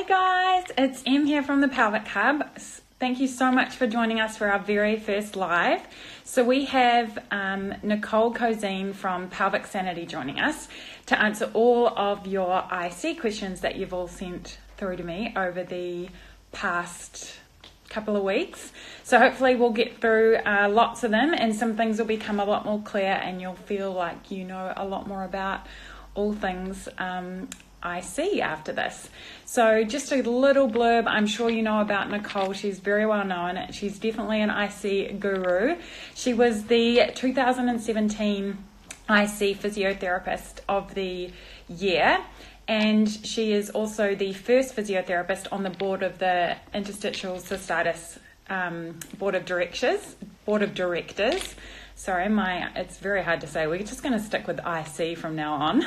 guys, it's Em here from the Pelvic Hub. Thank you so much for joining us for our very first live. So we have Nicole Cozean from PelvicSanity joining us to answer all of your IC questions that you've all sent through to me over the past couple of weeks. So hopefully we'll get through lots of them, and some things will become a lot more clear and you'll feel like you know a lot more about all things IC after this. So just a little blurb. I'm sure you know about Nicole. She's very well known. She's definitely an IC guru. She was the 2017 IC Physiotherapist of the Year, and she is also the first physiotherapist on the board of the Interstitial Cystitis Board of Directors. Sorry, it's very hard to say. We're just going to stick with IC from now on.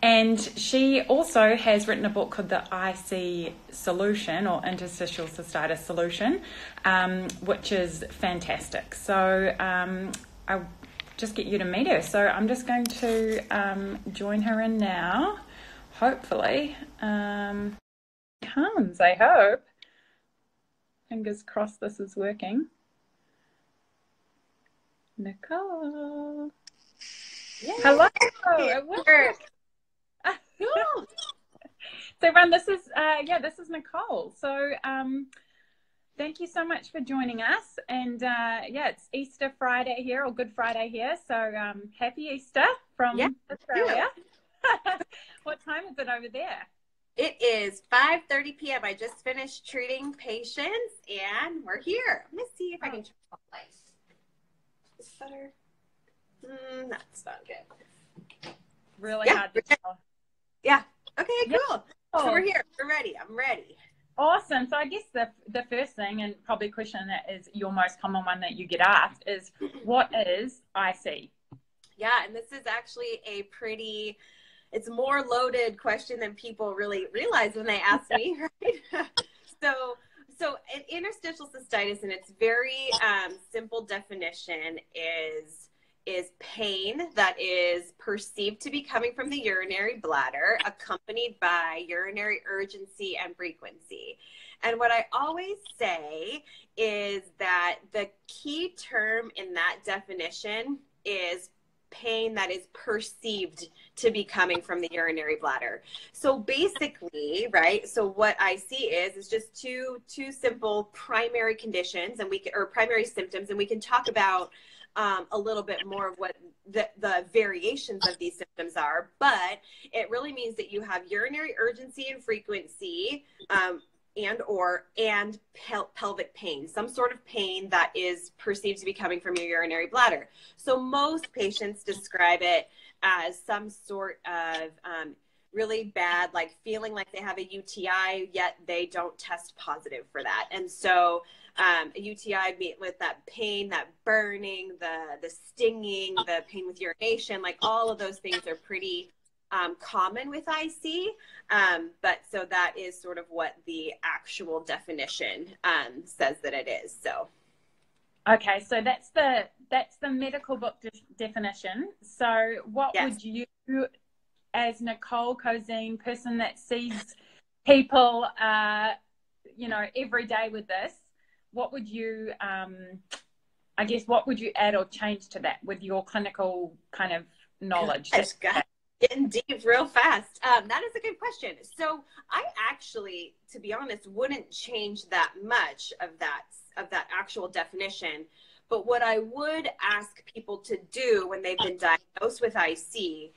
And she also has written a book called the IC Solution, or Interstitial Cystitis Solution, which is fantastic. So I'll just get you to meet her. So I'm just going to join her in now. Hopefully. Comes, I hope. Fingers crossed this is working. Nicole. Yay. Hello. It worked. Cool. So everyone, this is Nicole. So thank you so much for joining us. And it's Easter Friday here, or Good Friday here. So happy Easter from Australia. What time is it over there? It is 5:30 p.m. I just finished treating patients and we're here. Let me see if I can turn off lights. Is this better? That's not good. Really hard to tell. Yeah. Okay, cool. So we're here. We're ready. I'm ready. Awesome. So I guess the first thing, and probably a question that is your most common one that you get asked, is what is IC? Yeah, and this is actually it's a more loaded question than people really realize when they ask me, right? So an interstitial cystitis, in its very simple definition, is pain that is perceived to be coming from the urinary bladder, accompanied by urinary urgency and frequency. And what I always say is that the key term in that definition is pain that is perceived to be coming from the urinary bladder. So basically, right, so what I see is just two simple primary conditions, and primary symptoms, and we can talk about a little bit more of what the variations of these symptoms are, but it really means that you have urinary urgency and frequency, and pelvic pain, some sort of pain that is perceived to be coming from your urinary bladder. So most patients describe it as some sort of really bad, like feeling like they have a UTI, yet they don't test positive for that. And so a UTI with that pain, that burning, the stinging, the pain with urination, like all of those things are pretty common with IC, but so that is sort of what the actual definition says that it is. So, okay, so that's the medical book definition. So, what would you, as Nicole Cozean, person that sees people, every day with this, what would you, what would you add or change to that with your clinical kind of knowledge? Getting deep real fast. That is a good question. So I actually, to be honest, wouldn't change that much of that actual definition. But what I would ask people to do when they've been diagnosed with IC,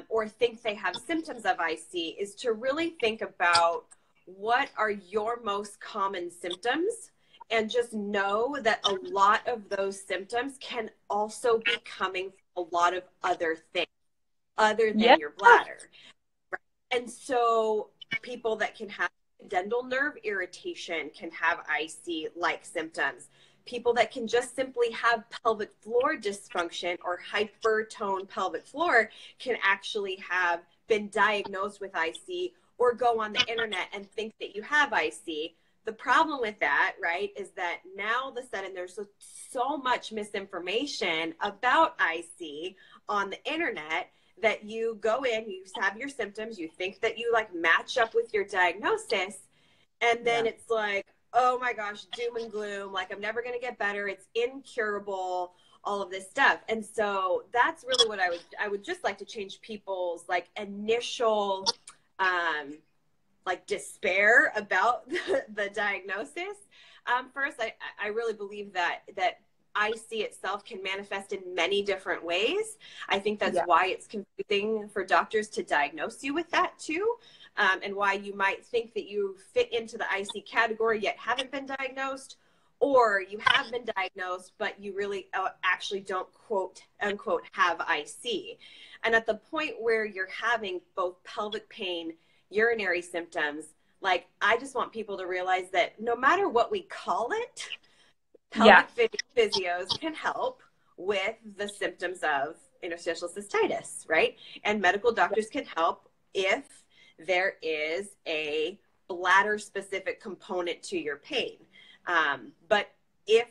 or think they have symptoms of IC, is to really think about what are your most common symptoms, and just know that a lot of those symptoms can also be coming from a lot of other things other than your bladder. Right? And so people that can have dental nerve irritation can have IC-like symptoms. People that can just simply have pelvic floor dysfunction or hypertone pelvic floor can actually have been diagnosed with IC, or go on the internet and think that you have IC. The problem with that, right, is that now all of a sudden there's so much misinformation about IC on the internet that you go in, you have your symptoms, you think that you like match up with your diagnosis, and then it's like, oh my gosh, doom and gloom, like I'm never going to get better, it's incurable, all of this stuff. And so that's really what I would just like to change people's like initial like despair about the diagnosis. First, I really believe that IC itself can manifest in many different ways. I think that's why it's confusing for doctors to diagnose you with that too, and why you might think that you fit into the IC category yet haven't been diagnosed, or you have been diagnosed but you really actually don't quote unquote have IC. And at the point where you're having both pelvic pain, urinary symptoms, like I just want people to realize that no matter what we call it, pelvic physios can help with the symptoms of interstitial cystitis, right? And medical doctors can help if there is a bladder specific component to your pain. But if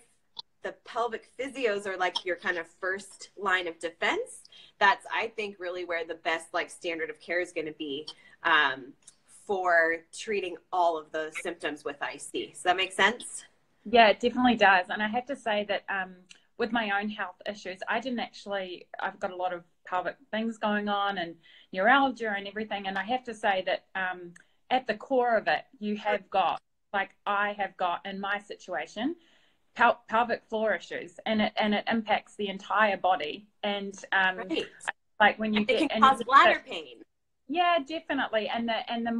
the pelvic physios are like your kind of first line of defense, that's, I think, really where the best like standard of care is going to be for treating all of the symptoms with IC. Does that make sense? Yeah, it definitely does. And I have to say that with my own health issues, I've got a lot of pelvic things going on and neuralgia and everything. And I have to say that at the core of it, you have got, like I have got in my situation, pelvic floor issues, and it impacts the entire body. And like when you it can cause bladder pain. Yeah, definitely. And the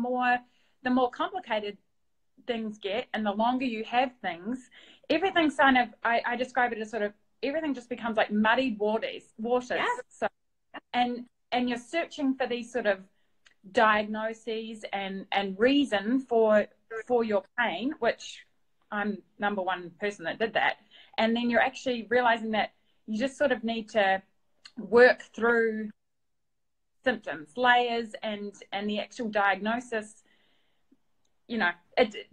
more complicated things get, and the longer you have things, everything's kind of, I describe it as sort of, everything just becomes like muddied waters. Yeah. So, and you're searching for these sort of diagnoses and reason for your pain, which I'm number one person that did that. And then you're actually realizing that you just sort of need to work through symptoms, layers, and the actual diagnosis. You know, it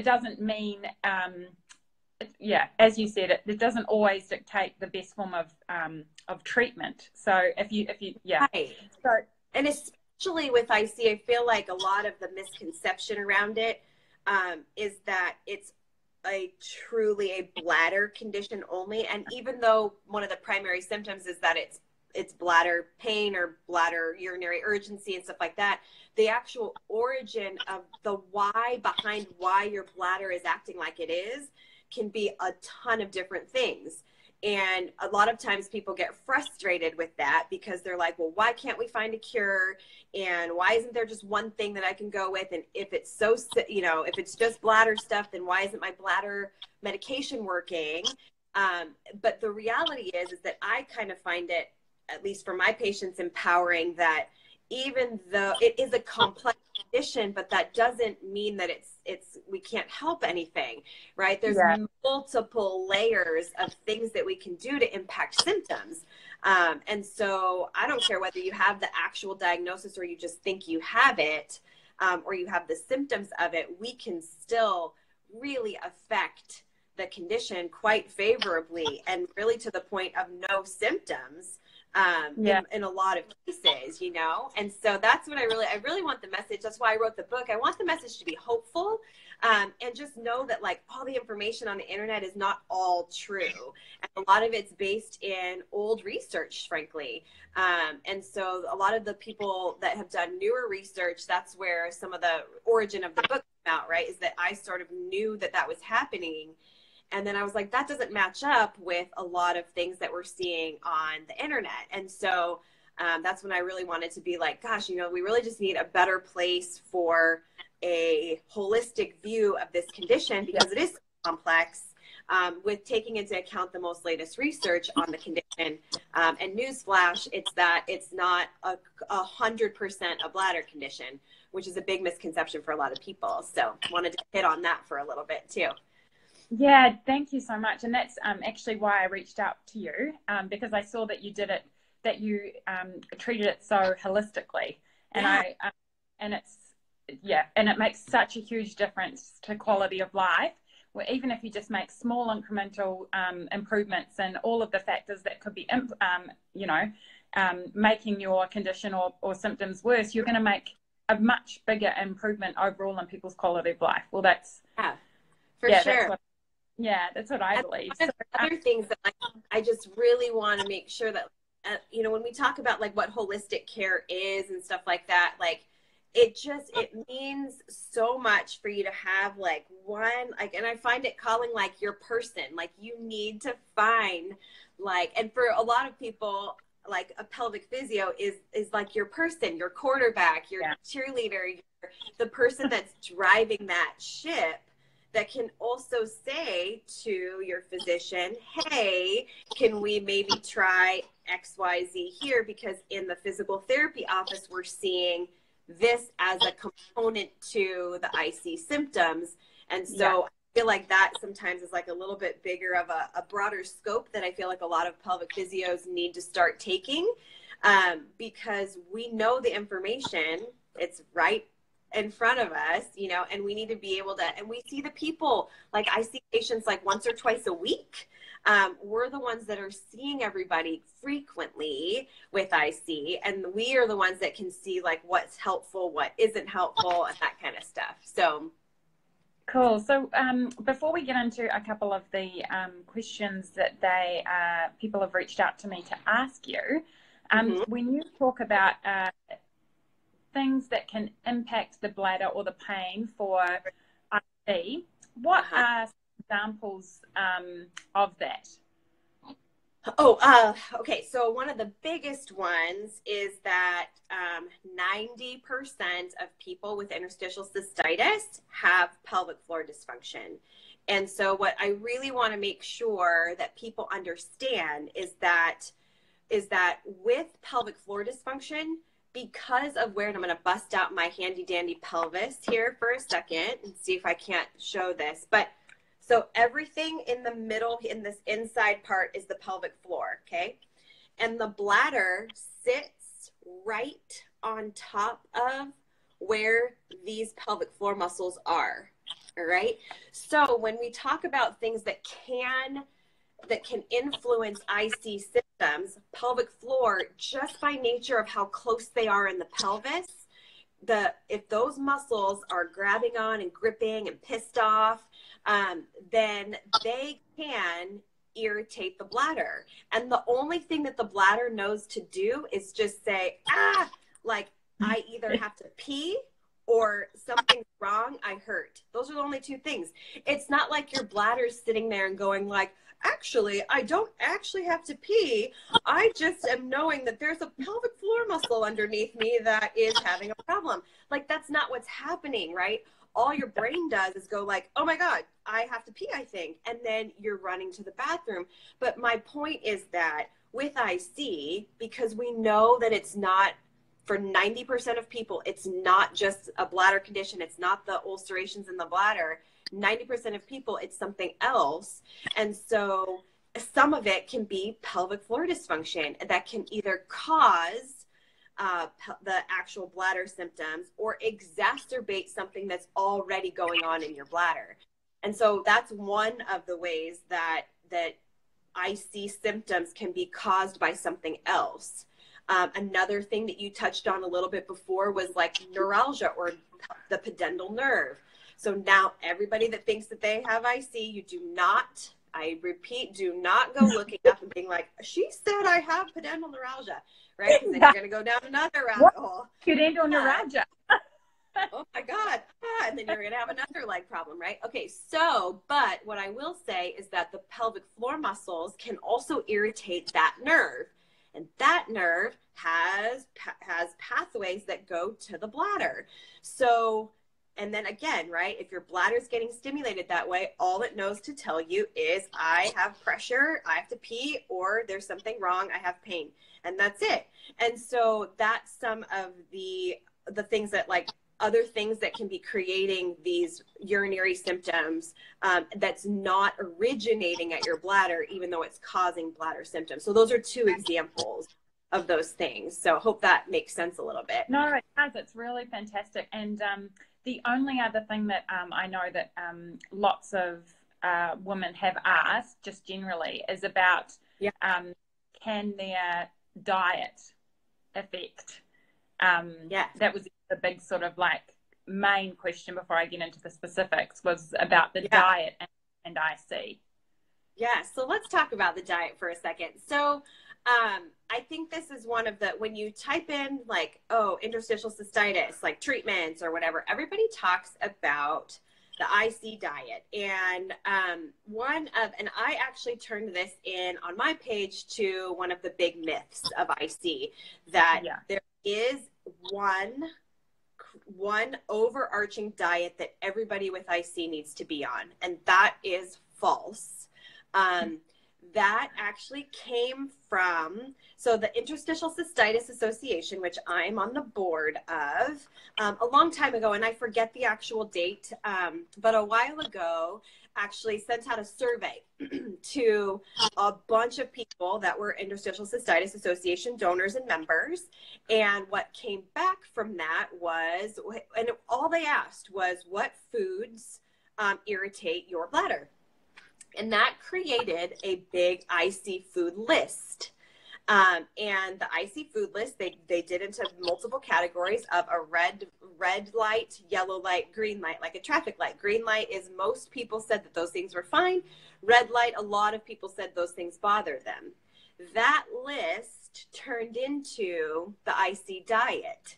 doesn't mean, as you said, it doesn't always dictate the best form of treatment. So if you right. So, and especially with IC, I feel like a lot of the misconception around it is that it's truly a bladder condition only. And even though one of the primary symptoms is that it's bladder pain or bladder urinary urgency and stuff like that, the actual origin of the why behind why your bladder is acting like it is can be a ton of different things. And a lot of times people get frustrated with that because they're like, well, why can't we find a cure? And why isn't there just one thing that I can go with? And if it's if it's just bladder stuff, then why isn't my bladder medication working? But the reality is that I kind of find it, at least for my patients, empowering that even though it is a complex condition, but that doesn't mean that we can't help anything, right? There's multiple layers of things that we can do to impact symptoms. And so I don't care whether you have the actual diagnosis or you just think you have it, or you have the symptoms of it, we can still really affect the condition quite favorably, and really to the point of no symptoms. In a lot of cases, and so that's what I really want the message. That's why I wrote the book. I want the message to be hopeful, and just know that like all the information on the internet is not all true, and a lot of it's based in old research, frankly. And so a lot of the people that have done newer research, that's where some of the origin of the book came out, right? Is that I sort of knew that was happening. And then I was like, that doesn't match up with a lot of things that we're seeing on the internet. And so that's when I really wanted to be like, gosh, we really just need a better place for a holistic view of this condition, because it is complex, with taking into account the most latest research on the condition. And newsflash, it's not 100% a bladder condition, which is a big misconception for a lot of people. So wanted to hit on that for a little bit too. Yeah, thank you so much. And that's actually why I reached out to you, because I saw that you did it, that you treated it so holistically. And and it makes such a huge difference to quality of life, where even if you just make small incremental improvements and all of the factors that could be, making your condition or symptoms worse, you're going to make a much bigger improvement overall in people's quality of life. Well, that's sure. That's what I believe. One of the other things that I just really want to make sure that, you know, when we talk about like what holistic care is and stuff like that, like it means so much for you to have like one, like, and I find it calling like your person, like you need to find like, and for a lot of people, like a pelvic physio is like your person, your quarterback, your cheerleader, the person that's driving that ship, that can also say to your physician, hey, can we maybe try XYZ here? Because in the physical therapy office, we're seeing this as a component to the IC symptoms. And so I feel like that sometimes is like a little bit bigger of a broader scope that I feel like a lot of pelvic physios need to start taking, because we know the information, it's right in front of us, you know, and we need to be able to, and we see the people, like I see patients like once or twice a week. We're the ones that are seeing everybody frequently with IC, and we are the ones that can see like what's helpful, what isn't helpful, and that kind of stuff. So cool. So before we get into a couple of the questions that people have reached out to me to ask you, when you talk about things that can impact the bladder or the pain for IC, what are some examples of that? Okay. So one of the biggest ones is that 90% of people with interstitial cystitis have pelvic floor dysfunction. And so what I really want to make sure that people understand is that with pelvic floor dysfunction, because of where, and I'm going to bust out my handy dandy pelvis here for a second and see if I can't show this. But so everything in the middle, in this inside part, is the pelvic floor, okay? And the bladder sits right on top of where these pelvic floor muscles are, all right? So when we talk about things that can influence IC symptoms, pelvic floor, just by nature of how close they are in the pelvis, if those muscles are grabbing on and gripping and pissed off, then they can irritate the bladder. And the only thing that the bladder knows to do is just say, like I either have to pee or something's wrong, I hurt. Those are the only two things. It's not like your bladder's sitting there and going like, actually, I don't actually have to pee. I just am knowing that there's a pelvic floor muscle underneath me that is having a problem. Like, that's not what's happening, right? All your brain does is go like, oh my God, I have to pee, I think. And then you're running to the bathroom. But my point is that with IC, because we know that it's not, for 90% of people, it's not just a bladder condition. It's not the ulcerations in the bladder. 90% of people, it's something else. And so some of it can be pelvic floor dysfunction that can either cause the actual bladder symptoms or exacerbate something that's already going on in your bladder. And so that's one of the ways that IC symptoms can be caused by something else. Another thing that you touched on a little bit before was like neuralgia or the pudendal nerve. So now everybody that thinks that they have IC, you do not, I repeat, do not go looking up and being like, she said I have pudendal neuralgia, right? Because then you're going to go down another rabbit hole. Pudendal neuralgia. Oh my God. And then you're going to have another leg problem, right? Okay. So, but what I will say is that the pelvic floor muscles can also irritate that nerve. And that nerve has pathways that go to the bladder. So, and then again, right, if your bladder is getting stimulated that way, all it knows to tell you is I have pressure, I have to pee, or there's something wrong, I have pain. And that's it. And so that's some of the things that, like, other things that can be creating these urinary symptoms that's not originating at your bladder, even though it's causing bladder symptoms. So those are two examples of those things. So I hope that makes sense a little bit. No, it does. It's really fantastic. And the only other thing that I know that lots of women have asked just generally is about can their diet effect. Yeah. That was the big sort of like main question before I get into the specifics, was about the Yeah. diet and IC. Yeah, so let's talk about the diet for a second. So I think this is one of the, when you type in like, oh, interstitial cystitis, like treatments or whatever, everybody talks about the IC diet. And and I actually turned this in on my page to one of the big myths of IC, that there is one overarching diet that everybody with IC needs to be on. And that is false. That actually came from, so the Interstitial Cystitis Association, which I'm on the board of, a long time ago, and I forget the actual date, but a while ago, actually sent out a survey to a bunch of people that were Interstitial Cystitis Association donors and members. And what came back from that was, and all they asked was, what foods irritate your bladder? And that created a big IC food list. And the IC food list, they did into multiple categories of a red light, yellow light, green light, like a traffic light. Green light is, most people said that those things were fine. Red light, a lot of people said those things bother them. That list turned into the IC diet.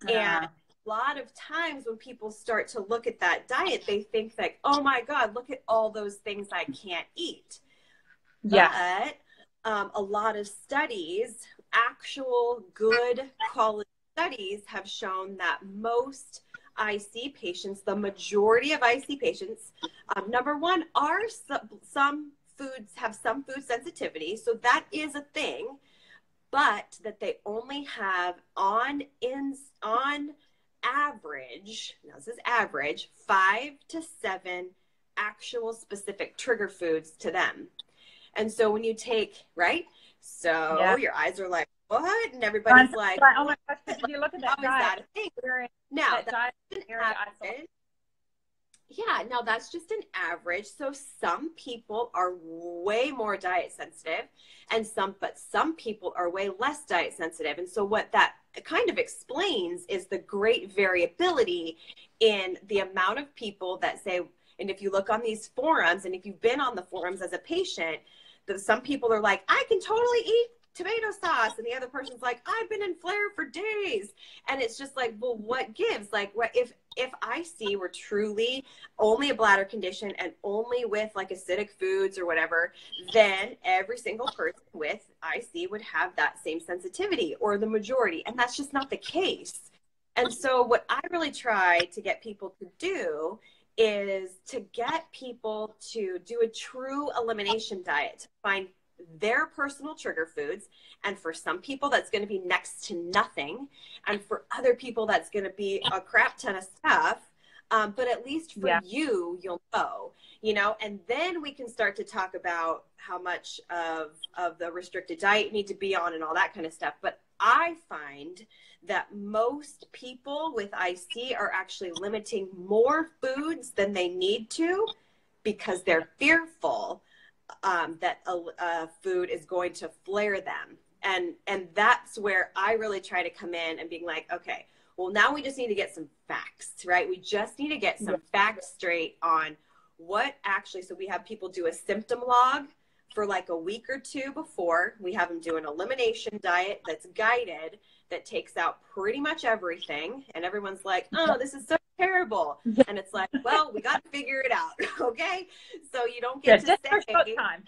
And a lot of times when people start to look at that diet, they think like, oh my God, look at all those things I can't eat. Yeah. But a lot of studies, actual good quality studies, have shown that most IC patients, the majority of IC patients, number one, are some foods have some food sensitivity. So that is a thing, but that they only have on average, now this is average, 5 to 7 actual specific trigger foods to them. And so when you take, right? So your eyes are like, what? And everybody's like, oh my gosh, did you look at that diet? Now, that's an average. Yeah, now that's just an average. So some people are way more diet sensitive, but some people are way less diet sensitive. And so what that kind of explains is the great variability in the amount of people that say, and if you look on these forums, and if you've been on the forums as a patient, some people are like, I can totally eat tomato sauce, and the other person's like, I've been in flare for days. And it's just like, well, what gives? Like, what if IC were truly only a bladder condition and only with like acidic foods or whatever, then every single person with IC would have that same sensitivity, or the majority, and that's just not the case. And so what I really try to get people to do is to get people to do a true elimination diet, to find their personal trigger foods. And for some people, that's going to be next to nothing. And for other people, that's going to be a crap ton of stuff. But at least for you, you'll know, and then we can start to talk about how much of the restricted diet you need to be on and all that kind of stuff. But I find that most people with IC are actually limiting more foods than they need to, because they're fearful that a food is going to flare them. And that's where I really try to come in and being like, okay, well, now we just need to get some facts, right? We just need to get some facts straight on what actually, so we have people do a symptom log for like a week or two before. We have them do an elimination diet that's guided, that takes out pretty much everything. And everyone's like, oh, this is so terrible. And it's like, well, we got to figure it out. Okay. So you don't get to just say, for short time.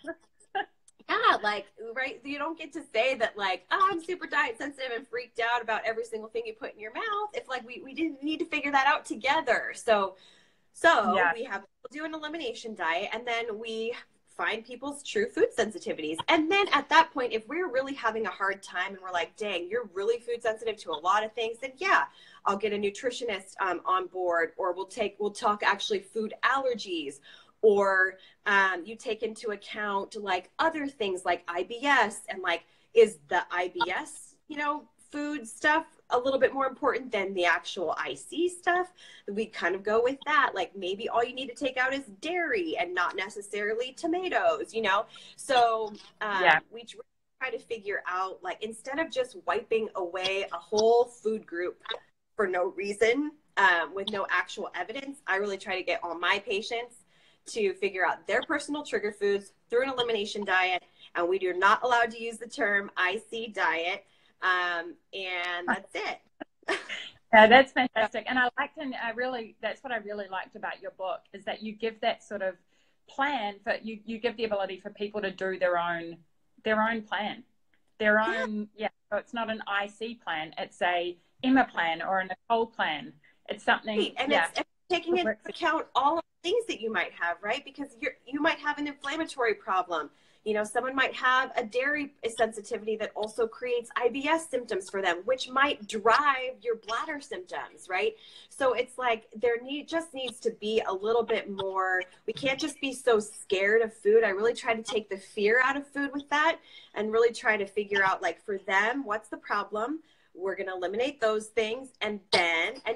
like, right. You don't get to say that like, oh, I'm super diet sensitive and freaked out about every single thing you put in your mouth. If like, we didn't need to figure that out together. So we have to do an elimination diet, and then we find people's true food sensitivities. And then at that point, if we're really having a hard time and we're like, dang, you're really food sensitive to a lot of things, then I'll get a nutritionist on board, or we'll talk actually food allergies, or you take into account like other things like IBS, and like, is the IBS, food stuff a little bit more important than the actual IC stuff? We kind of go with that. Like, maybe all you need to take out is dairy and not necessarily tomatoes, So we try to figure out, like, instead of just wiping away a whole food group for no reason, with no actual evidence, I really try to get all my patients to figure out their personal trigger foods through an elimination diet. And we are not allowed to use the term IC diet. And that's it. Yeah, that's fantastic. And that's what I really liked about your book, is that you give that sort of plan, but you give the ability for people to do their own plan, so it's not an IC plan, it's a Emma plan or a Nicole plan. It's something, right. And it's taking into account all of the things that you might have, right? Because you might have an inflammatory problem. You know, someone might have a dairy sensitivity that also creates IBS symptoms for them, which might drive your bladder symptoms, right? So it's like just needs to be a little bit more. We can't just be so scared of food. I really try to take the fear out of food with that and really try to figure out, like, for them, what's the problem? We're going to eliminate those things, and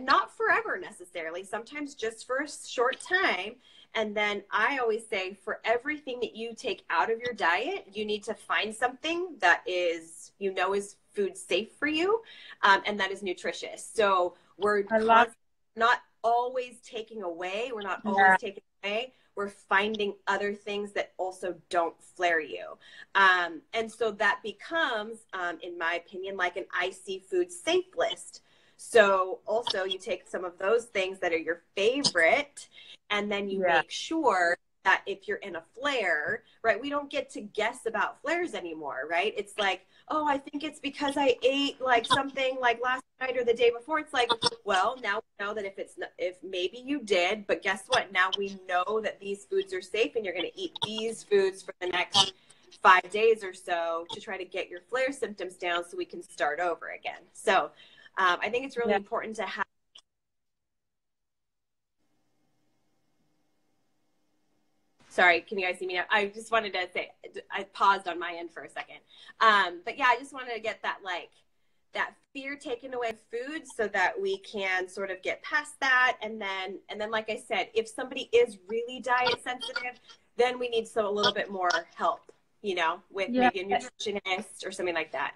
not forever necessarily, sometimes just for a short time. And then I always say, for everything that you take out of your diet, you need to find something that is food safe for you, and that is nutritious. So we're not always taking away. We're not always taking away. We're finding other things that also don't flare you. And so that becomes, in my opinion, like an IC food safe list. So also you take some of those things that are your favorite, and then you make sure that if you're in a flare, right, we don't get to guess about flares anymore, right? It's like, oh, I think it's because I ate like something like last night or the day before. It's like, well, now we know that if maybe you did, but guess what? Now we know that these foods are safe, and you're going to eat these foods for the next 5 days or so to try to get your flare symptoms down so we can start over again. So I think it's really important to have. Sorry, can you guys see me now? I just wanted to say, I paused on my end for a second. But yeah, I just wanted to get that fear taken away food so that we can sort of get past that. And then, like I said, if somebody is really diet sensitive, then we need a little bit more help, with maybe a nutritionist or something like that.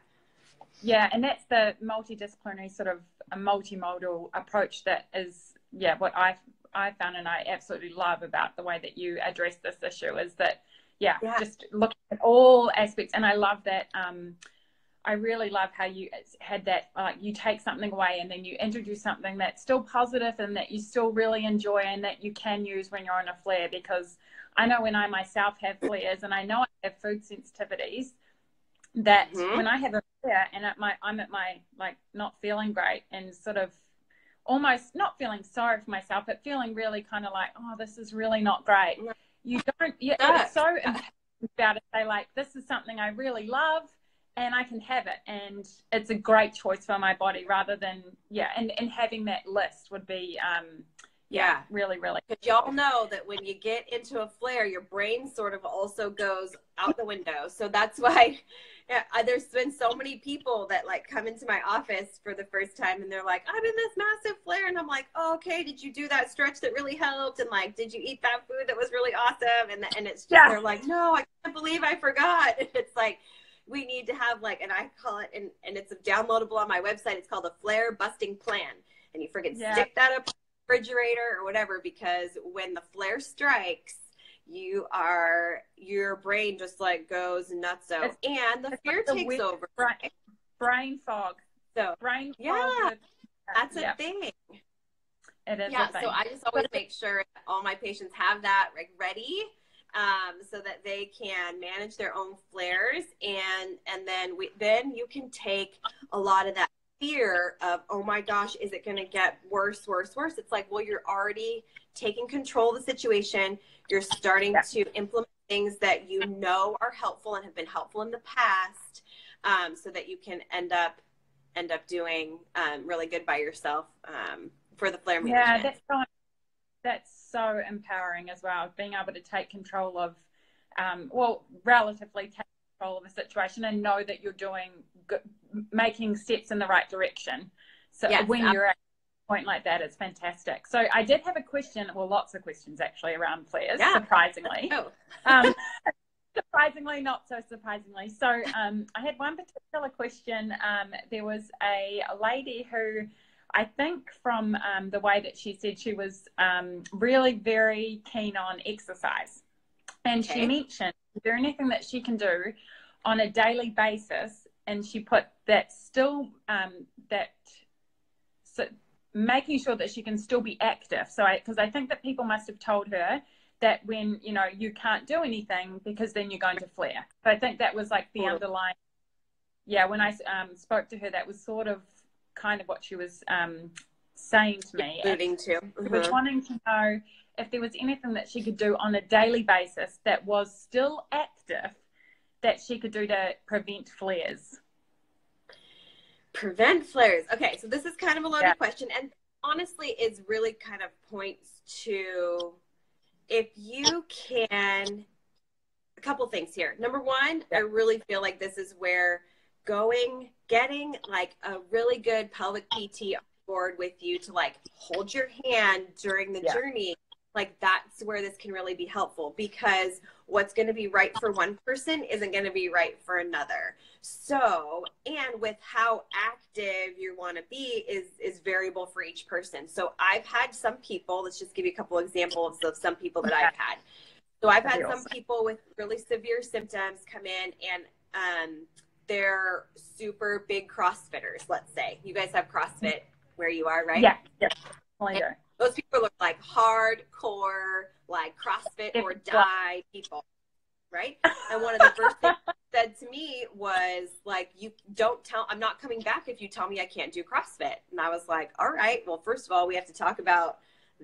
Yeah, and that's the multidisciplinary sort of a multimodal approach that is, what I found, and I absolutely love about the way that you address this issue, is that, just looking at all aspects. And I love that. I really love how you had that, like, you take something away and then you introduce something that's still positive and that you still really enjoy and that you can use when you're on a flare. Because I know when I myself have flares, and I know I have food sensitivities, that when I have a flare and I'm at my like not feeling great and sort of almost not feeling sorry for myself, but feeling really kind of like, oh, this is really not great. You don't, it's so important to say, like, this is something I really love and I can have it, and it's a great choice for my body, rather than, and having that list would be, really, really. Because y'all know that when you get into a flare, your brain sort of also goes out the window. So that's why there's been so many people that like come into my office for the first time and they're like, I'm in this massive flare. And I'm like, oh, okay, did you do that stretch that really helped? And like, did you eat that food that was really awesome? And it's just, they're like, no, I can't believe I forgot. And it's like, we need to have like, and I call it, and it's downloadable on my website. It's called a flare busting plan. And you freaking stick that up refrigerator or whatever, because when the flare strikes, your brain just like goes nutso, and the fear takes over. Brain fog. So brain fog. That's a thing. It is. Yeah. So I just always make sure that all my patients have that like ready, so that they can manage their own flares, and then you can take a lot of that fear of, oh my gosh, is it going to get worse? It's like, well, you're already taking control of the situation. You're starting to implement things that you know are helpful and have been helpful in the past, so that you can end up doing really good by yourself for the flare management. Yeah, that's so empowering as well, being able to take control of, relatively take control of a situation and know that you're doing making steps in the right direction. So when you're at a point like that, it's fantastic. So I did have a question, lots of questions actually around flares, surprisingly. Surprisingly, not so surprisingly. So I had one particular question. There was a lady who, I think from the way that she said, she was really very keen on exercise. And she mentioned, is there anything that she can do on a daily basis? And she put that still, so making sure that she can still be active. So because I think that people must have told her that when, you know, you can't do anything because then you're going to flare. So I think that was like the underlying, when I spoke to her, that was sort of kind of what she was saying to me. Alluding to. She was wanting to know if there was anything that she could do on a daily basis that was still active that she could do to prevent flares. Prevent flares. Okay, so this is kind of a loaded question, and honestly, is really kind of points to if you can. A couple things here. Number one, I really feel like this is where getting like a really good pelvic PT on board with you to like hold your hand during the journey. Like that's where this can really be helpful, because what's going to be right for one person isn't going to be right for another. So, and with how active you want to be is variable for each person. So I've had some people, let's just give you a couple examples of some people that I've had. So I've had some people with really severe symptoms come in and they're super big CrossFitters, let's say. You guys have CrossFit where you are, right? Yeah. Those people look like hardcore, like CrossFit or die people, right? And one of the first things he said to me was like, I'm not coming back if you tell me I can't do CrossFit. And I was like, all right, well, first of all, we have to talk about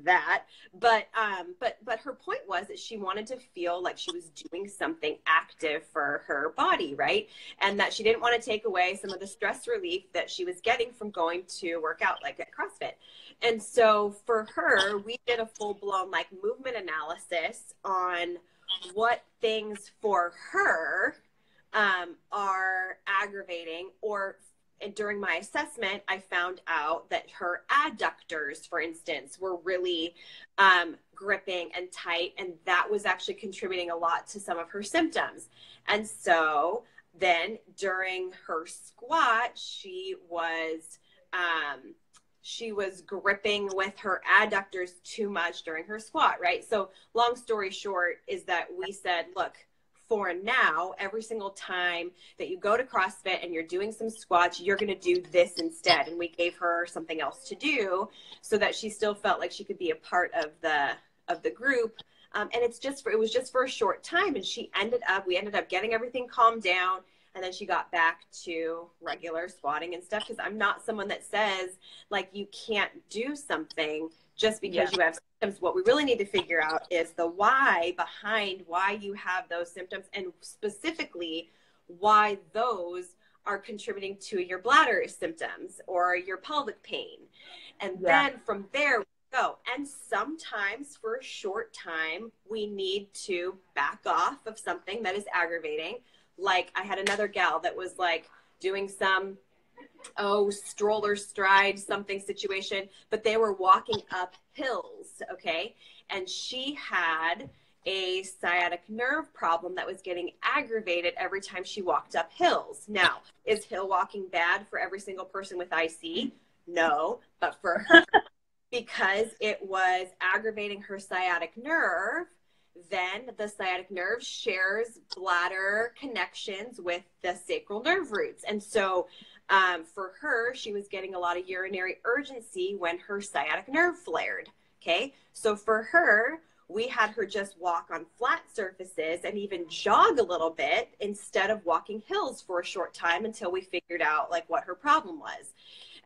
that. But her point was that she wanted to feel like she was doing something active for her body, right? And that she didn't want to take away some of the stress relief that she was getting from going to work out like at CrossFit. And so for her, we did a full-blown like movement analysis on what things for her are aggravating, or during my assessment, I found out that her adductors, for instance, were really gripping and tight, and that was actually contributing a lot to some of her symptoms. And so then during her squat, she was gripping with her adductors too much during her squat, right? So long story short is that we said, look, for now, every single time that you go to CrossFit and you're doing some squats, you're going to do this instead. And we gave her something else to do so that she still felt like she could be a part of the group. And it was just for a short time. And we ended up getting everything calmed down. And then she got back to regular squatting and stuff. Because I'm not someone that says like you can't do something just because you have symptoms. What we really need to figure out is the why behind why you have those symptoms, and specifically why those are contributing to your bladder symptoms or your pelvic pain. And then from there we go. And sometimes for a short time, we need to back off of something that is aggravating. Like I had another gal that was like doing some stroller stride something situation, but they were walking up hills, okay? And she had a sciatic nerve problem that was getting aggravated every time she walked up hills. Now, is hill walking bad for every single person with IC? No, but for her, because it was aggravating her sciatic nerve, then the sciatic nerve shares bladder connections with the sacral nerve roots. And so for her, she was getting a lot of urinary urgency when her sciatic nerve flared. Okay. So for her, we had her just walk on flat surfaces and even jog a little bit instead of walking hills for a short time until we figured out like what her problem was.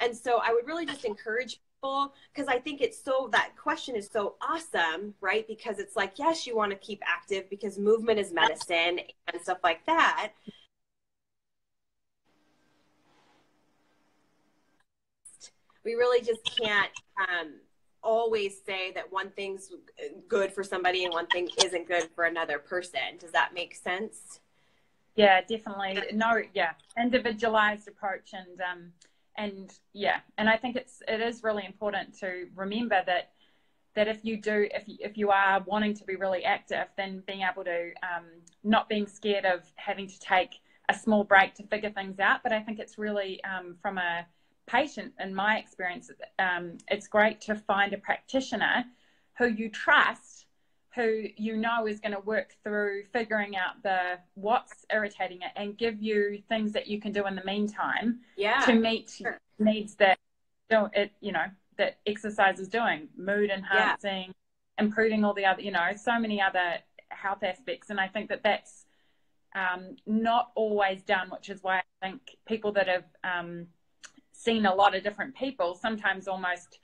And so I would really just encourage people, because I think that question is so awesome, right? Because it's like, yes, you want to keep active because movement is medicine and stuff like that. We really just can't always say that one thing's good for somebody and one thing isn't good for another person. Does that make sense? Yeah, definitely. No, individualized approach, and I think it is really important to remember that that if you are wanting to be really active, then being able to, not being scared of having to take a small break to figure things out. But I think it's really, from a patient, in my experience, it's great to find a practitioner who you trust, who you know is going to work through figuring out what's irritating it, and give you things that you can do in the meantime to meet needs that that exercise is doing, mood enhancing, improving all the other, so many other health aspects. And I think that that's not always done, which is why I think people that have seen a lot of different people sometimes almost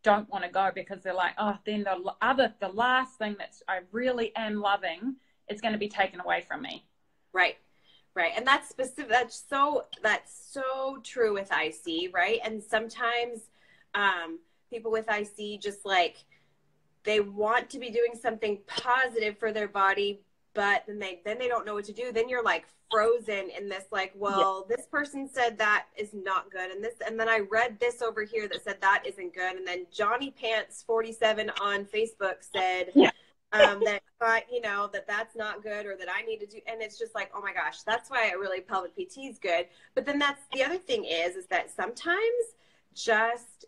don't want to go, because they're like, oh, then the last thing that I really am loving is going to be taken away from me. Right. And that's specific. That's so true with IC, right? And sometimes people with IC just like, they want to be doing something positive for their body, but then they don't know what to do. Then you're like frozen in this, like, well, this person said that is not good, and then I read this over here that said that isn't good, and then Johnny Pants 47 on Facebook said that that's not good, or that I need to do, and it's just like, oh my gosh, that's why pelvic PT is good. But then that's the other thing is that sometimes just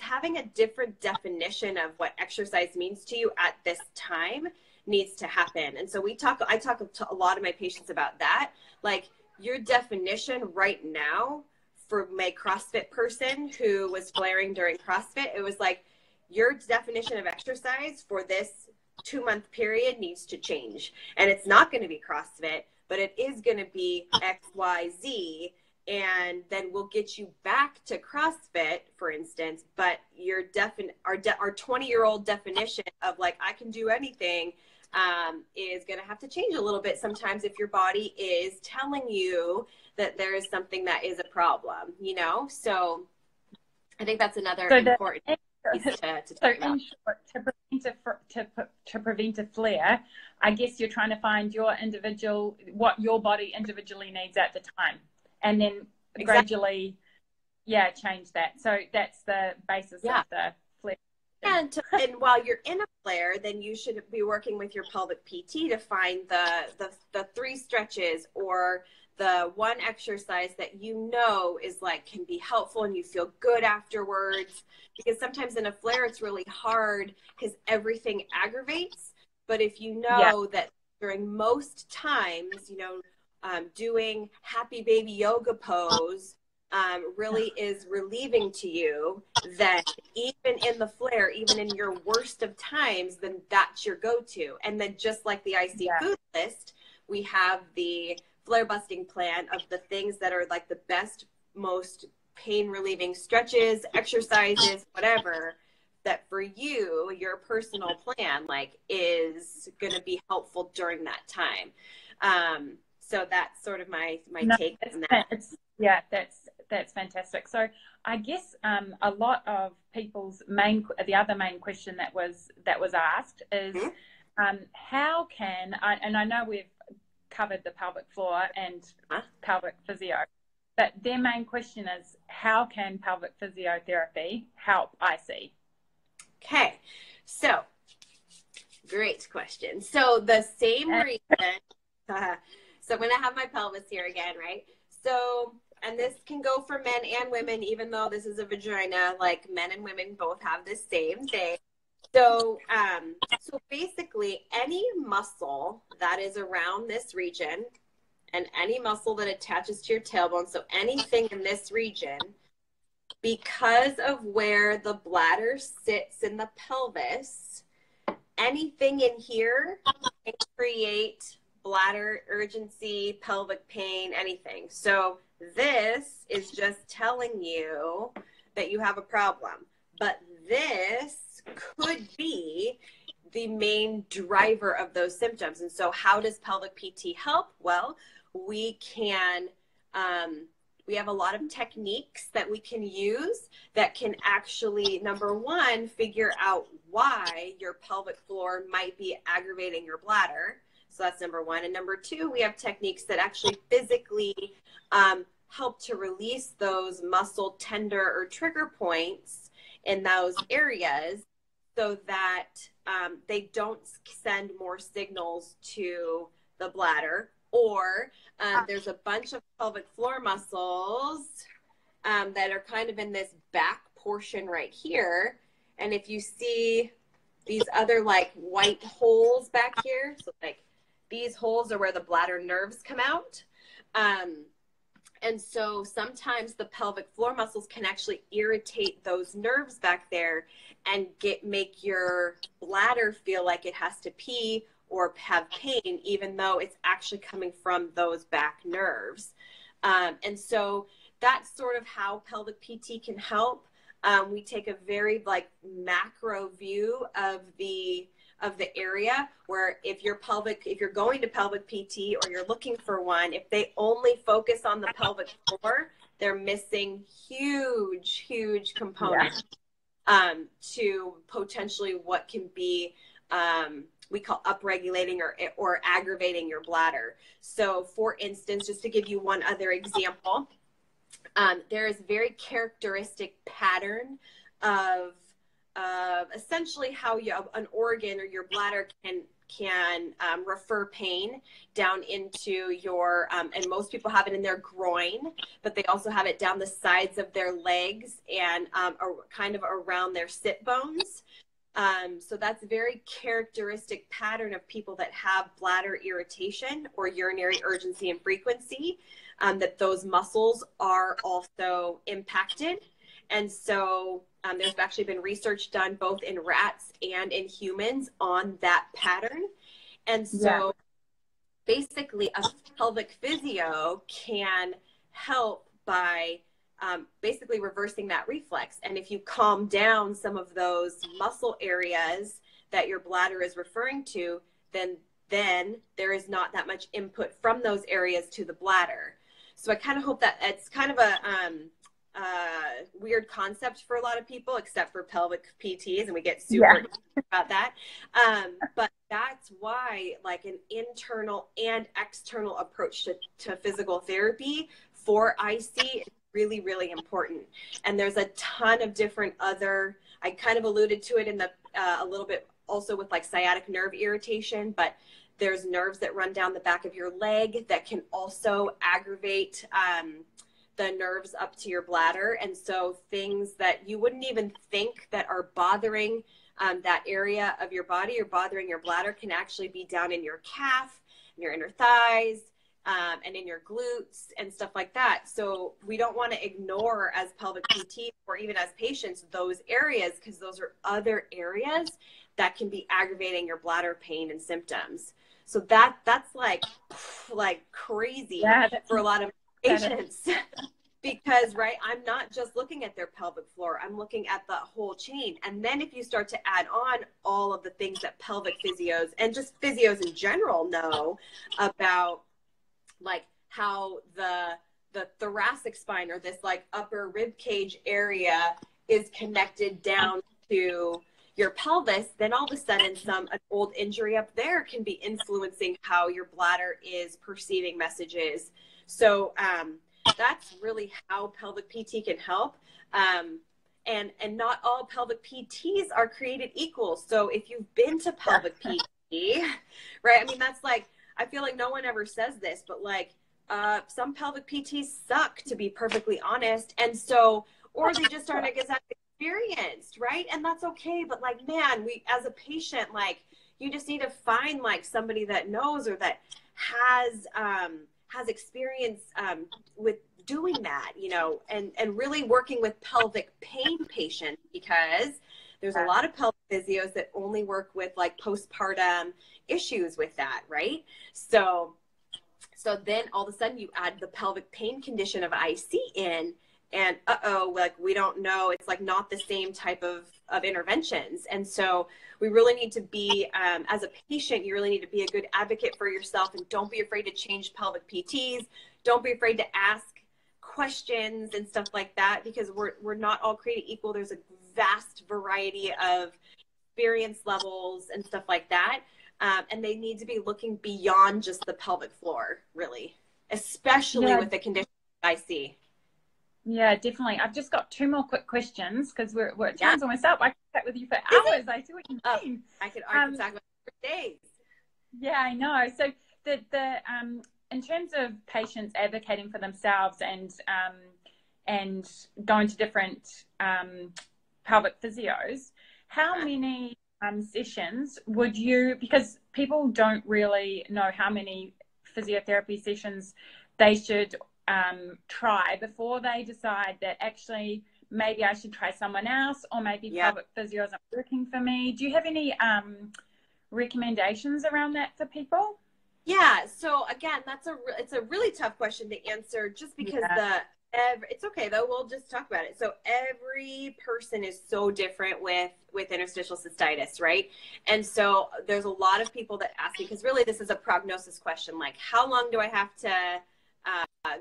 having a different definition of what exercise means to you at this time needs to happen. And so I talk to a lot of my patients about that. Like, your definition right now for my CrossFit person who was flaring during CrossFit, it was like, your definition of exercise for this 2-month period needs to change. And it's not going to be CrossFit, but it is going to be XYZ. And then we'll get you back to CrossFit, for instance. But our 20-year-old definition of like, I can do anything, is going to have to change a little bit sometimes if your body is telling you that there is something that is a problem, So I think that's another important piece to talk about. In short, to prevent a flare, I guess you're trying to find what your body individually needs at the time, and then gradually, change that. So that's the basis of the flare. And while you're in a flare, then you should be working with your pelvic PT to find the 3 stretches or the one exercise that is like, can be helpful and you feel good afterwards. Because sometimes in a flare, it's really hard because everything aggravates. But if you know that during most times, doing happy baby yoga pose really is relieving to you, that even in the flare, even in your worst of times, then that's your go-to. And then just like the IC food list, we have the flare busting plan of the things that are like the best, most pain relieving stretches, exercises, whatever, that for you, your personal plan, like, is going to be helpful during that time. So that's sort of my take on that. That's fantastic. So I guess a lot of people's the other main question that was asked is how can and I know we've covered the pelvic floor and pelvic physio, but their main question is, how can pelvic physiotherapy help IC? Okay, so great question. So the same reason. So I'm going to have my pelvis here again, right? So, and this can go for men and women, even though this is a vagina, like men and women both have the same thing. So, so basically any muscle that is around this region and any muscle that attaches to your tailbone, so anything in this region, because of where the bladder sits in the pelvis, anything in here can create bladder urgency, pelvic pain, anything. So this is just telling you that you have a problem, but this could be the main driver of those symptoms. And so how does pelvic PT help? Well, we have a lot of techniques that we can use that can actually, number one, figure out why your pelvic floor might be aggravating your bladder. So that's number one. And number two, we have techniques that actually physically help to release those muscle tender or trigger points in those areas so that they don't send more signals to the bladder. Or there's a bunch of pelvic floor muscles that are kind of in this back portion right here. And if you see these other like white holes back here, so like these holes are where the bladder nerves come out. And so sometimes the pelvic floor muscles can actually irritate those nerves back there and make your bladder feel like it has to pee or have pain, even though it's actually coming from those back nerves. And so that's sort of how pelvic PT can help. We take a very like macro view of the area, where if you're going to pelvic PT or you're looking for one, if they only focus on the pelvic floor, they're missing huge components to potentially what can be we call upregulating or aggravating your bladder. So for instance, just to give you one other example, there is a very characteristic pattern of essentially how an organ or your bladder can refer pain down into your, and most people have it in their groin, but they also have it down the sides of their legs and kind of around their sit bones. So that's a very characteristic pattern of people that have bladder irritation or urinary urgency and frequency, that those muscles are also impacted. And so there's actually been research done both in rats and in humans on that pattern. And so basically a pelvic physio can help by basically reversing that reflex. And if you calm down some of those muscle areas that your bladder is referring to, then there is not that much input from those areas to the bladder. So I kind of hope that it's kind of a weird concept for a lot of people, except for pelvic PTs, and we get super about that. But that's why like an internal and external approach to physical therapy for IC is really, really important. And there's a ton of different I kind of alluded to it in a little bit also with like sciatic nerve irritation, but there's nerves that run down the back of your leg that can also aggravate the nerves up to your bladder. And so things that you wouldn't even think that are bothering that area of your body or bothering your bladder can actually be down in your calf, in your inner thighs, and in your glutes and stuff like that. So we don't want to ignore as pelvic PT or even as patients those areas, because those are other areas that can be aggravating your bladder pain and symptoms. So that's like crazy for a lot of patients. Because, right, I'm not just looking at their pelvic floor, I'm looking at the whole chain. And then if you start to add on all of the things that pelvic physios and just physios in general know about, like how the thoracic spine or this like upper rib cage area is connected down to your pelvis, then all of a sudden an old injury up there can be influencing how your bladder is perceiving messages. So that's really how pelvic PT can help. And not all pelvic PTs are created equal. So if you've been to pelvic PT, right? I mean, that's like, I feel like no one ever says this, but like some pelvic PTs suck, to be perfectly honest. And so, or they just aren't as experienced, right? And that's okay. But like, man, as a patient, like you just need to find like somebody that knows or that has experience with doing that, you know, and really working with pelvic pain patients, because there's a lot of pelvic physios that only work with like postpartum issues with that, right? So then all of a sudden you add the pelvic pain condition of IC in, and like we don't know, it's like not the same type of interventions. And so we really need to be, as a patient, you really need to be a good advocate for yourself, and don't be afraid to change pelvic PTs. Don't be afraid to ask questions and stuff like that, because we're not all created equal. There's a vast variety of experience levels and stuff like that. And they need to be looking beyond just the pelvic floor, really, especially with the condition I see. Yeah, definitely. I've just got two more quick questions because Yeah. time's almost up. I can chat with you for Is it? hours. I see what you Oh, mean. I could Um, talk about it for days. yeah, I know. So in terms of patients advocating for themselves and going to different pelvic physios, how many sessions would you, because people don't really know how many physiotherapy sessions they should try before they decide that actually maybe I should try someone else, or maybe Yeah. pelvic physio isn't working for me. Do you have any recommendations around that for people? Yeah. So again, it's a really tough question to answer just because Yeah. it's okay though. We'll just talk about it. So every person is so different with interstitial cystitis, right? And so there's a lot of people that ask me, because really this is a prognosis question, like how long do I have to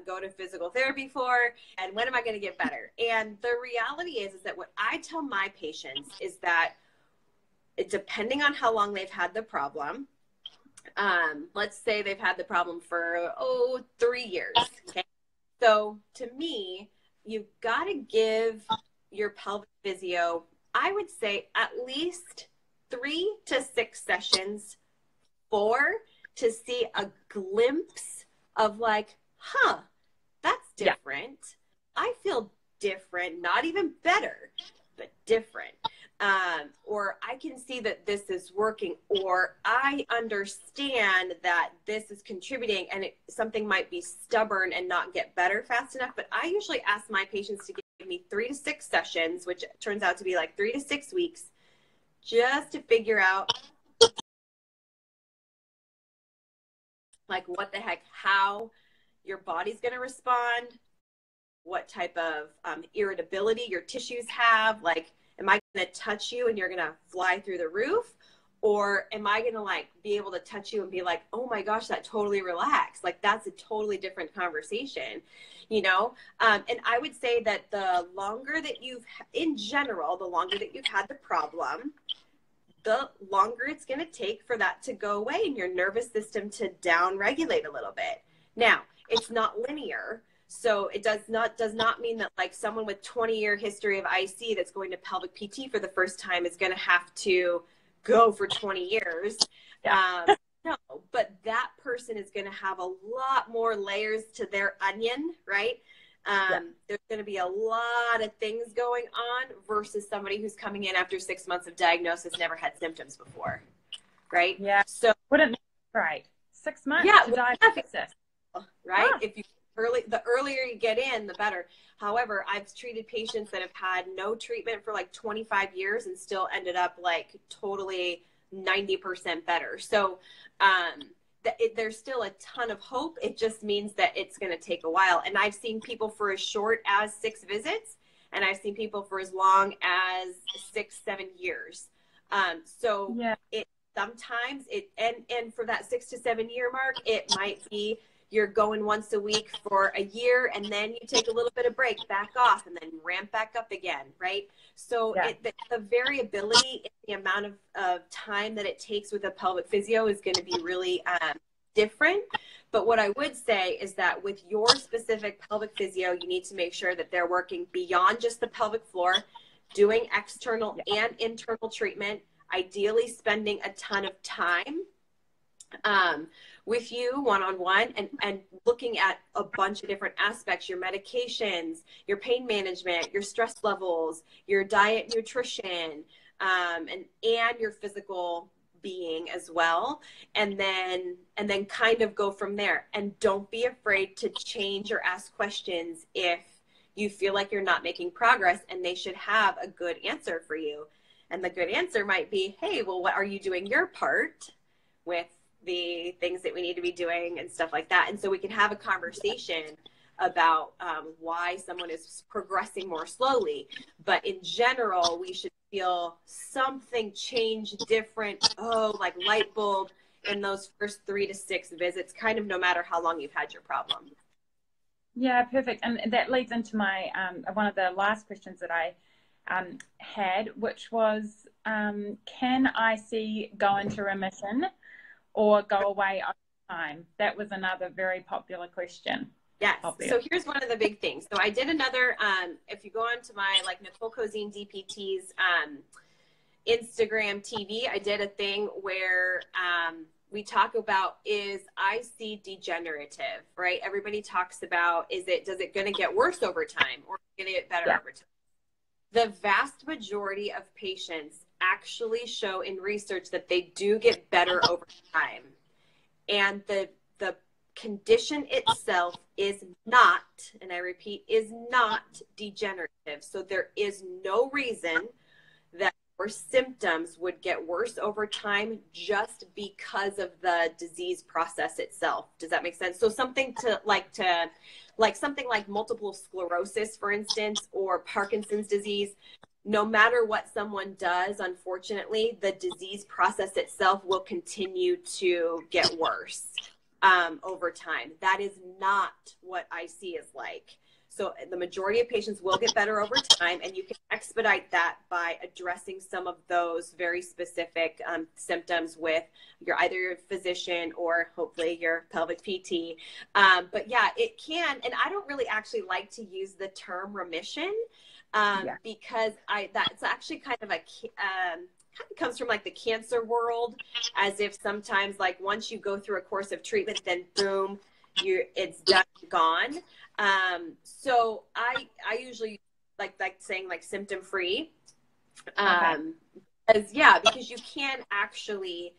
go to physical therapy for, and when am I going to get better? And the reality is that what I tell my patients is that depending on how long they've had the problem, let's say they've had the problem for 3 years. Okay, so to me, you've got to give your pelvic physio, I would say, at least 3 to 6 sessions, 4, to see a glimpse of like, that's Yeah. different. I feel different, not even better, but different. Or I can see that this is working, or I understand that this is contributing, and something might be stubborn and not get better fast enough. But I usually ask my patients to give me 3 to 6 sessions, which turns out to be like 3 to 6 weeks, just to figure out like what the heck, how your body's going to respond, what type of irritability your tissues have. Like, am I going to touch you and you're going to fly through the roof? Or am I going to like be able to touch you and be like, oh my gosh, that totally relaxed. Like that's a totally different conversation, you know? And I would say that the longer that in general, the longer that you've had the problem, the longer it's going to take for that to go away and your nervous system to down regulate a little bit. Now, it's not linear. So it does not mean that like someone with 20-year history of IC that's going to pelvic PT for the first time is going to have to go for 20 years. Yeah. No, but that person is going to have a lot more layers to their onion, right? There's going to be a lot of things going on versus somebody who's coming in after 6 months of diagnosis, never had symptoms before, right? Yeah. So Wouldn't be right. 6 months yeah, to diagnosis. right? If you the earlier you get in, the better. However, I've treated patients that have had no treatment for like 25 years and still ended up like totally 90% better. So there's still a ton of hope. It just means that it's going to take a while. And I've seen people for as short as 6 visits, and I've seen people for as long as 6-7 years. So Yeah. Sometimes and for that 6 to 7 year mark, it might be you're going once a week for a year, and then you take a little bit of break, back off, and then ramp back up again, right? So Yeah. the variability in the amount of time that it takes with a pelvic physio is going to be really different. But what I would say is that with your specific pelvic physio, you need to make sure that they're working beyond just the pelvic floor, doing external and internal treatment, ideally spending a ton of time with you one-on-one and looking at a bunch of different aspects, your medications, your pain management, your stress levels, your diet, nutrition, and your physical being as well. And then kind of go from there. And don't be afraid to change or ask questions if you feel like you're not making progress, and they should have a good answer for you. And the good answer might be, hey, well, what are you doing your part with the things that we need to be doing and stuff like that? And so we can have a conversation about why someone is progressing more slowly. But in general, we should feel something change different, like light bulb in those first 3 to 6 visits, kind of no matter how long you've had your problem. Yeah, perfect. And that leads into my one of the last questions that I had, which was, can IC go into remission or go away over time? That was another very popular question. Yes. out there. So here's one of the big things. So I did another, if you go onto my like Nicole Cozean DPT's Instagram TV, I did a thing where we talk about, is IC degenerative, right? Everybody talks about, does it going to get worse over time or going to get better over time? The vast majority of patients actually show in research that they do get better over time. And the condition itself is not, and I repeat, is not degenerative. So there is no reason that your symptoms would get worse over time just because of the disease process itself. Does that make sense? So something like multiple sclerosis, for instance, or Parkinson's disease, no matter what someone does, unfortunately, the disease process itself will continue to get worse over time. That is not what IC is like. So the majority of patients will get better over time, and you can expedite that by addressing some of those very specific symptoms with either your physician or hopefully your pelvic PT. But yeah, it can, and I don't really actually like to use the term remission because that's actually kind of comes from like the cancer world, as if sometimes like once you go through a course of treatment, then boom, it's done, gone. So I usually like saying like symptom free, because you can actually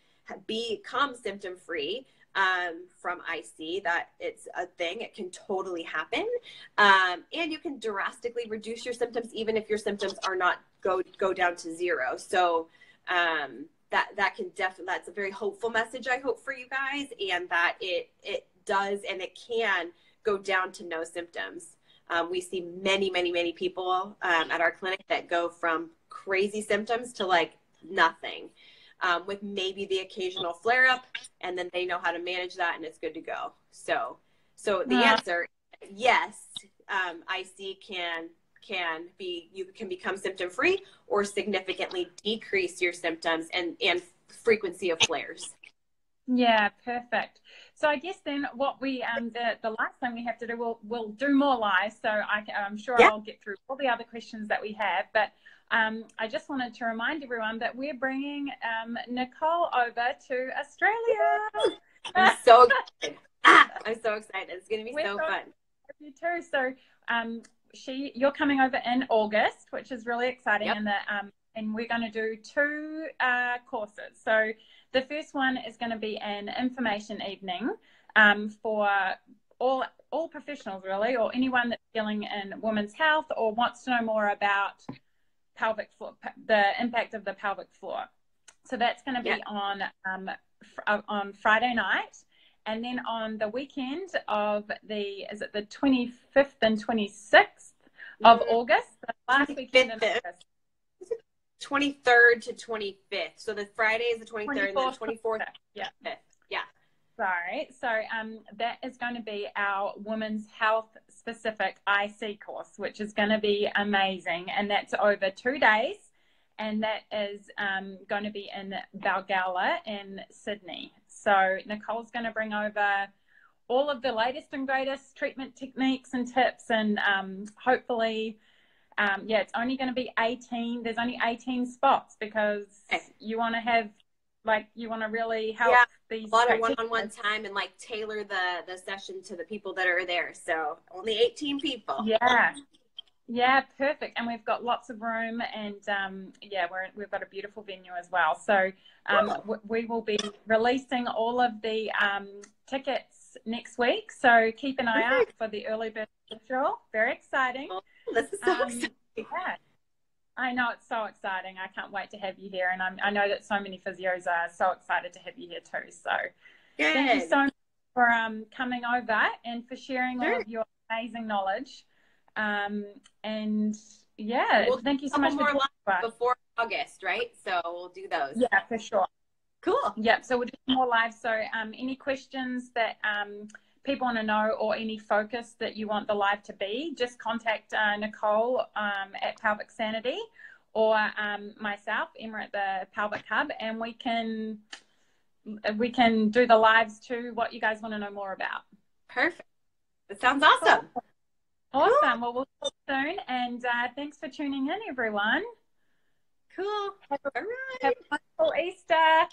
become symptom free from IC. That it's a thing. It can totally happen. And you can drastically reduce your symptoms, even if your symptoms are not go down to zero. So that can definitely, that's a very hopeful message, I hope, for you guys, and that it does, and it can go down to no symptoms. We see many, many, many people at our clinic that go from crazy symptoms to like nothing, with maybe the occasional flare up, and then they know how to manage that and it's good to go. So the answer, yes, IC you can become symptom free or significantly decrease your symptoms and frequency of flares. Yeah, perfect. So I guess then what we the last thing we have to do, we'll do more live. So I'm sure I'll get through all the other questions that we have. But I just wanted to remind everyone that we're bringing Nicole over to Australia. I'm so excited. I'm so excited. It's going to be so fun. You too. So you're coming over in August, which is really exciting, and we're going to do 2 courses. So the first one is going to be an information evening for all professionals, really, or anyone that's dealing in women's health or wants to know more about pelvic floor, the impact of the pelvic floor. So that's going to be on Friday night. And then on the weekend of the 25th and 26th of August, the last weekend of August. 23rd to 25th. So the Friday is the 23rd and then 24th. Yeah. Sorry. So that is going to be our women's health specific IC course, which is going to be amazing. And that's over 2 days. And that is going to be in Balgowlah in Sydney. So Nicole's going to bring over all of the latest and greatest treatment techniques and tips, and hopefully, it's only going to be 18. There's only 18 spots because you want to have, you want to really help these. A lot of one-on-one time and tailor the session to the people that are there. So only 18 people. Yeah, perfect. And we've got lots of room, and we've got a beautiful venue as well. So we will be releasing all of the tickets next week. So keep an eye out for the early bird special. Very exciting. Oh, this is so exciting. Yeah, I know, it's so exciting. I can't wait to have you here, and I know that so many physios are so excited to have you here too. So thank you so much for coming over and for sharing all of your amazing knowledge. Thank you so much for before August, right? So we'll do those. Yeah, for sure. Cool. Yeah, so we'll do more live. So any questions that people want to know, or any focus that you want the live to be, just contact Nicole at PelvicSanity or myself, Emma at the Pelvic Hub, and we can do the lives to what you guys want to know more about. Perfect. That sounds awesome. Awesome. Well, we'll talk soon. And thanks for tuning in, everyone. Cool. Have a wonderful Easter.